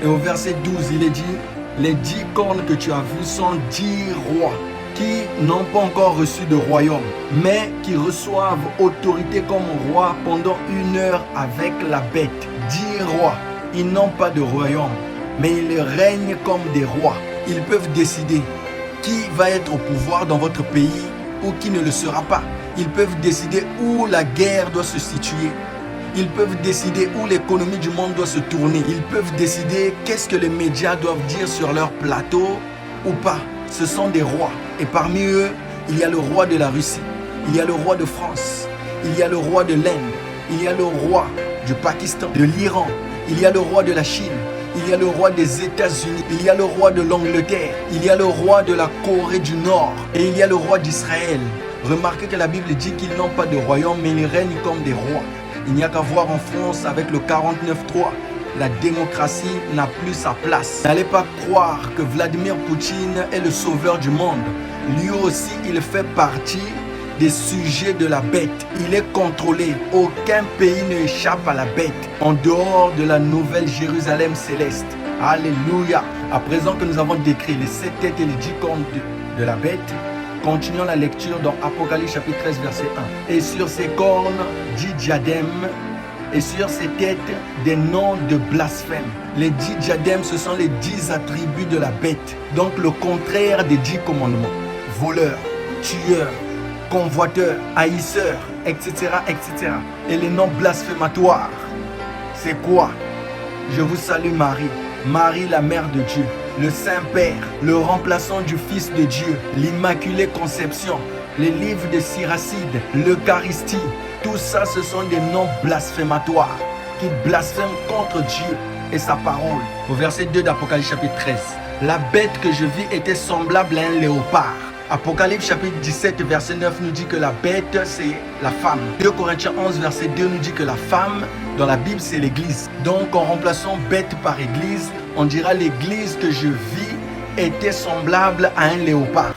Et au verset 12, il est dit, les 10 cornes que tu as vues sont 10 rois qui n'ont pas encore reçu de royaume, mais qui reçoivent autorité comme roi pendant 1 heure avec la bête. 10 rois, ils n'ont pas de royaume, mais ils règnent comme des rois. Ils peuvent décider qui va être au pouvoir dans votre pays ou qui ne le sera pas. Ils peuvent décider où la guerre doit se situer. Ils peuvent décider où l'économie du monde doit se tourner. Ils peuvent décider qu'est-ce que les médias doivent dire sur leur plateau ou pas. Ce sont des rois. Et parmi eux, il y a le roi de la Russie. Il y a le roi de France. Il y a le roi de l'Inde. Il y a le roi du Pakistan, de l'Iran. Il y a le roi de la Chine. Il y a le roi des États-Unis. Il y a le roi de l'Angleterre. Il y a le roi de la Corée du Nord. Et il y a le roi d'Israël. Remarquez que la Bible dit qu'ils n'ont pas de royaume, mais ils règnent comme des rois. Il n'y a qu'à voir en France avec le 49-3. La démocratie n'a plus sa place. N'allez pas croire que Vladimir Poutine est le sauveur du monde. Lui aussi, il fait partie des sujets de la bête. Il est contrôlé. Aucun pays ne échappe à la bête en dehors de la nouvelle Jérusalem céleste. Alléluia. À présent que nous avons décrit les 7 têtes et les 10 cornes de la bête, continuons la lecture dans Apocalypse chapitre 13 verset 1. Et sur ces cornes, 10 diadèmes, et sur ces têtes, des noms de blasphème. Les 10 diadèmes, ce sont les 10 attributs de la bête. Donc le contraire des 10 commandements. Voleur, tueur, convoiteur, haïsseur, etc., etc. Et les noms blasphématoires, c'est quoi? Je vous salue Marie, Marie la mère de Dieu, le Saint-Père, le remplaçant du Fils de Dieu, l'Immaculée Conception, les livres de Siracide, l'Eucharistie. Tout ça, ce sont des noms blasphématoires qui blasphèment contre Dieu et sa parole. Au verset 2 d'Apocalypse chapitre 13, la bête que je vis était semblable à un léopard. Apocalypse chapitre 17 verset 9 nous dit que la bête c'est la femme. 2 Corinthiens 11 verset 2 nous dit que la femme dans la Bible c'est l'église. Donc en remplaçant bête par église, on dira l'église que je vis était semblable à un léopard.